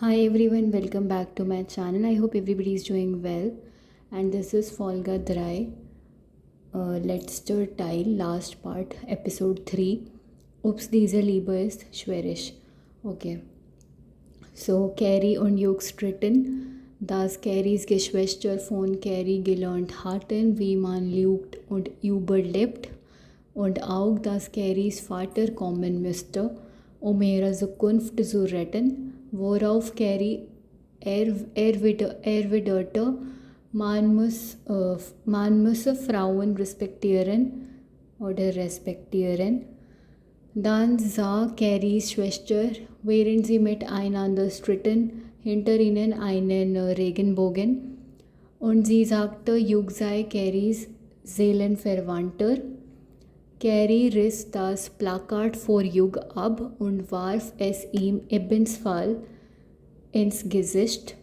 Hi everyone, welcome back to my channel. I hope everybody is doing well. And this is Folga Drai. Let's Teil, last part, episode 3. Ups, diese Liebe ist schwerisch. Okay. So, Carrie und Jug stritten. Das Carries Geschwister von Carrie gelernt hatten, wie man lügt und überlebt. Und auch, dass Carries Vater kommen müsste, ihre Zukunft zu retten, worauf Carrie erwiderte, man müsse Frauen respektieren. Dann sah Carries Schwester, während sie miteinander stritten, hinter ihnen einen Regenbogen, und sie sagte, Jug sei Carries Seelenverwandter. Carrie riss das Plakat vor Jug ab und warf es ihm ebenfalls ins Gesicht.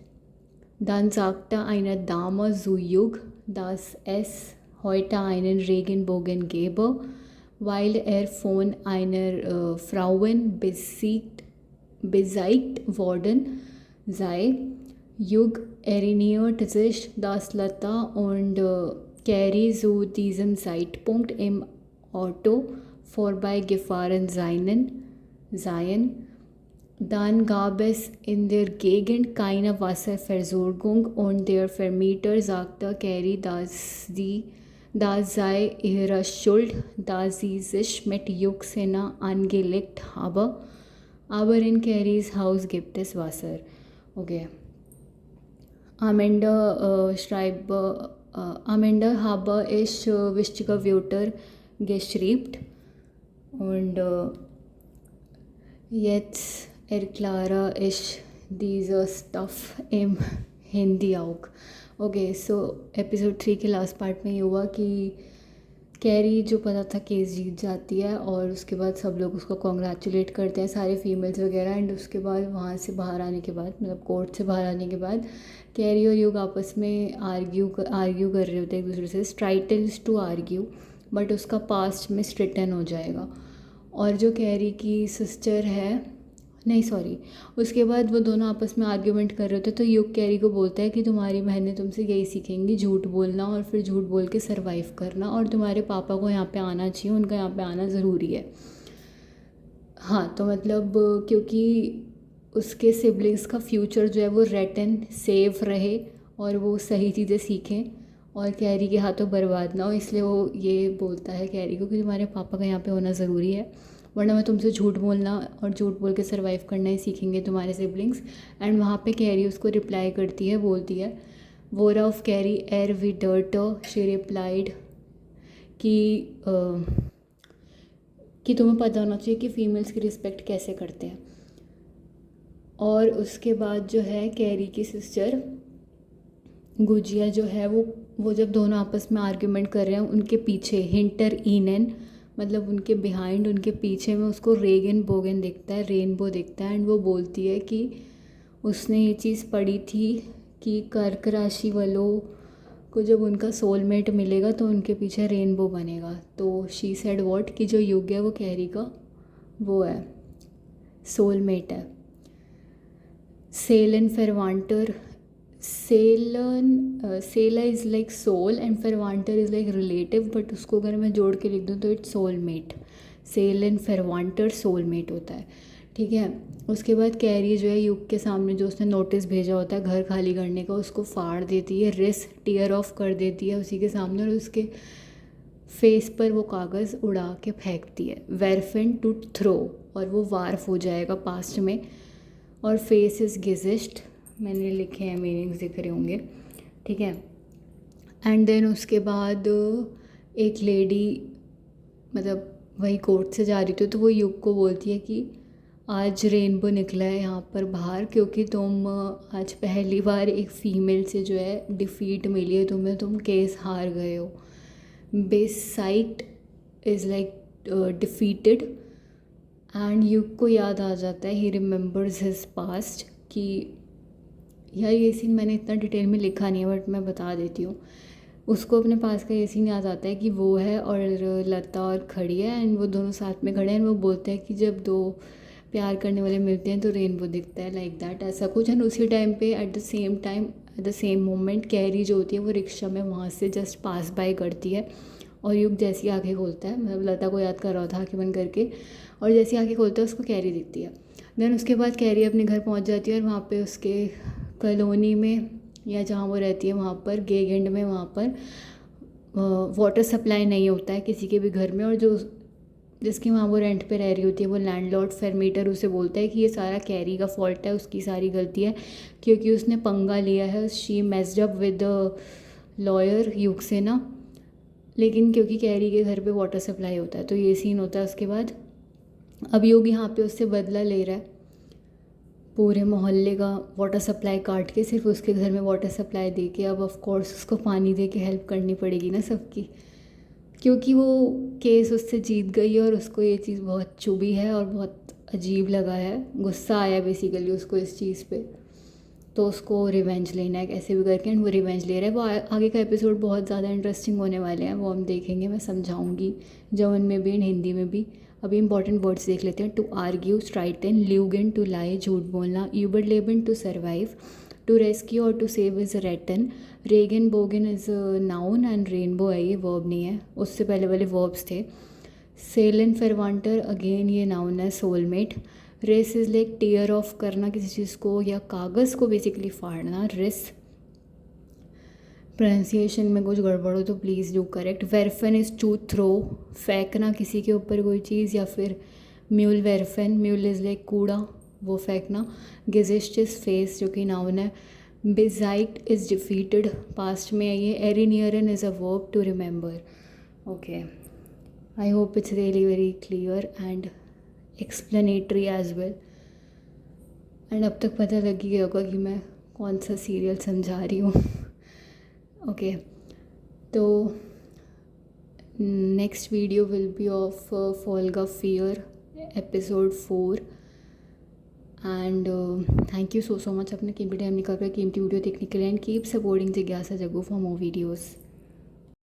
Dann sagte eine Dame zu Jug, dass es heute einen Regenbogen gebe, weil er von einer Frauen besiegt worden sei. Jug erinnerte sich, dass Lata und Carrie zu diesem Zeitpunkt im Auto vorbeigefahren seien. Dann gab es in der Gegend keine Wasserversorgung und der Vermieter sagte Carrie, das sei ihre Schuld, da sie sich mit Juxena angelegt habe. Aber in Carries Haus gibt es Wasser. Okay. Amanda habe ich wichtige Wörter geschrieben und jetzt erkläre ich diese Stuff im Hindi auch. Okay so episode 3 के last part में ये हुआ कि carry जो पता था case जीत जाती है और उसके बाद सब लोग उसको कॉन्ग्रेचुलेट करते हैं, सारे फीमेल्स वगैरह। एंड उसके बाद वहाँ से बाहर आने के बाद, मतलब कोर्ट से बाहर आने के बाद, कैरी और युग आपस में आर्ग्यू कर रहे होते हैं एक दूसरे से, स्ट्राइटल्स टू आर्ग्यू, बट उसका पास्ट में स्ट्रिटन हो जाएगा। और जो कैरी की सिस्टर है, नहीं सॉरी, उसके बाद वो दोनों आपस में आर्ग्यूमेंट कर रहे होते, तो युग कैरी को बोलता है कि तुम्हारी बहनें तुमसे यही सीखेंगी, झूठ बोलना और फिर झूठ बोल के सर्वाइव करना, और तुम्हारे पापा को यहाँ पे आना चाहिए, उनका यहाँ पे आना ज़रूरी है। हाँ, तो मतलब क्योंकि उसके सिबलिंग्स का फ्यूचर जो है वो रेटन सेफ रहे और वो सही चीज़ें सीखें और कैरी के हाथों बर्बाद ना हो, इसलिए वो ये बोलता है कैरी को कि तुम्हारे पापा का यहाँ पे होना ज़रूरी है, वरना मैं तुमसे झूठ बोलना और झूठ बोल के सर्वाइव करना ही सीखेंगे तुम्हारे सिबलिंग्स। एंड वहाँ पे कैरी उसको रिप्लाई करती है, बोलती है, वोर ऑफ कैरी एर विडर्ट, शी रिप्लाइड कि तुम्हें पता होना चाहिए कि फ़ीमेल्स की रिस्पेक्ट कैसे करते हैं। और उसके बाद जो है कैरी की सिस्टर गुजिया जो है वो जब दोनों आपस में आर्ग्यूमेंट कर रहे हैं, उनके पीछे हिंटर इनन, मतलब उनके बिहाइंड, उनके पीछे में उसको रेनबो दिखता है। एंड वो बोलती है कि उसने ये चीज़ पढ़ी थी कि कर्क राशि वालों को जब उनका सोलमेट मिलेगा तो उनके पीछे रेनबो बनेगा। तो शी सेड व्हाट, कि जो युग है वो कैरी का वो है, सोलमेट है। सेलन फेरवांटर, सेला इज़ लाइक सोल एंड फेरवांटर इज़ लाइक रिलेटिव, बट उसको अगर मैं जोड़ के लिख दूँ तो इट्स सोलमेट। सेलन फेरवांटर सोलमेट होता है, ठीक है। उसके बाद कैरी जो है युग के सामने जो उसने नोटिस भेजा होता है घर खाली करने का, उसको फाड़ देती है, टीयर ऑफ कर देती है उसी के सामने, और उसके फेस पर वो कागज़ उड़ा के फेंकती है। वेरफिन टू थ्रो, और वो वार्फ हो जाएगा पास्ट में। और फेस इज़ गिजिस्ट, मैंने लिखे हैं, मीनिंग्स दिख रहे होंगे, ठीक है। एंड देन उसके बाद एक लेडी, मतलब वही कोर्ट से जा रही थी, तो वो युग को बोलती है कि आज रेनबो निकला है यहाँ पर बाहर, क्योंकि तुम आज पहली बार एक फ़ीमेल से जो है डिफ़ीट मिली है तुम्हें, तुम केस हार गए हो। बेसाइट इज़ लाइक डिफीटेड। एंड युग को याद आ जाता है, ही रिमेंबर्स हिज पास्ट, कि यार ये सीन मैंने इतना डिटेल में लिखा नहीं है बट मैं बता देती हूँ। उसको अपने पास का ये सीन याद आता है कि वो है और लता और खड़ी है, एंड वो दोनों साथ में खड़े हैं। वो बोलते हैं कि जब दो प्यार करने वाले मिलते हैं तो रेनबो दिखता है, लाइक दैट, ऐसा कुछ। एंड उसी टाइम पे at the same time, at the same moment, carry जो होती है वो रिक्शा में वहाँ से जस्ट पास बाय करती है और युग जैसी आंखें खोलता है, मतलब लता को याद कर रहा था आंखें बंद करके, और जैसी आंखें खोलता है उसको कैरी दिखती है। देन उसके बाद कैरी अपने घर पहुँच जाती है और वहाँ पे उसके कॉलोनी में या जहाँ वो रहती है वहाँ पर गेग एंड में, वहाँ पर वाटर सप्लाई नहीं होता है किसी के भी घर में, और जो जिसकी वहाँ वो रेंट पे रह रही होती है वो लैंडलॉर्ड फेरमीटर उसे बोलता है कि ये सारा कैरी का फॉल्ट है, उसकी सारी गलती है क्योंकि उसने पंगा लिया है, she messed up with lawyer युग से ना। लेकिन क्योंकि कैरी के घर पे वाटर सप्लाई होता है तो ये सीन होता है। उसके बाद अब युग यहाँ पे उससे बदला ले रहा है, पूरे मोहल्ले का वाटर सप्लाई काट के सिर्फ उसके घर में वाटर सप्लाई दे के। अब ऑफ कोर्स उसको पानी दे के हेल्प करनी पड़ेगी ना सबकी, क्योंकि वो केस उससे जीत गई है और उसको ये चीज़ बहुत चुभी है और बहुत अजीब लगा है, गुस्सा आया बेसिकली उसको इस चीज़ पे। तो उसको रिवेंज लेना है कैसे भी करके, एंड वो रिवेंज ले रहा है। वो आगे का एपिसोड बहुत ज़्यादा इंटरेस्टिंग होने वाले हैं, वो हम देखेंगे, मैं समझाऊंगी जर्मन में भी एंड हिंदी में भी। अभी इंपॉर्टेंट वर्ड्स देख लेते हैं। टू आर्ग्यू, स्ट्राइटन, ल्यूगन टू लाई, झूठ बोलना, यूबरलेबन टू सर्वाइव, टू रेस्क्यू और टू सेव इज़ रेटन, रेगन बोगन इज़ नाउन एंड रेनबो है, ये वर्ब नहीं है, उससे पहले वाले वर्ब्स थे। सेलन फेरवांटर, अगेन ये नाउन है, soulmate. Raze is like tear off करना किसी चीज़ को या कागज़ को बेसिकली फाड़ना, रेस। प्रोनाउंसिएशन में कुछ गड़बड़ हो तो प्लीज़ डू करेक्ट। वेरफन इज़ टू थ्रो, फेंकना किसी के ऊपर कोई चीज़, या फिर म्यूल वेरफन, म्यूल इज़ लाइक कूड़ा, वो फेंकना। गिजिस्ट इज़ फेस जो कि नाउन है। बिजाइट इज़ डिफीटेड, पास्ट में है ये। एरिनियरन is a verb to remember. Okay, I hope it's really very clear and explanatory as well. And अब तक पता लग ही गया होगा कि मैं कौन सा सीरियल समझा रही हूँ। ओके, तो next video will be of फॉल्गा फियर episode 4। And thank you so much अपने कीमती टाइम निकाल कर कीमती वीडियो देखने के लिए, एंड कीप सपोर्टिंग जिज्ञासा जग्गू फॉर मोर वीडियोज़।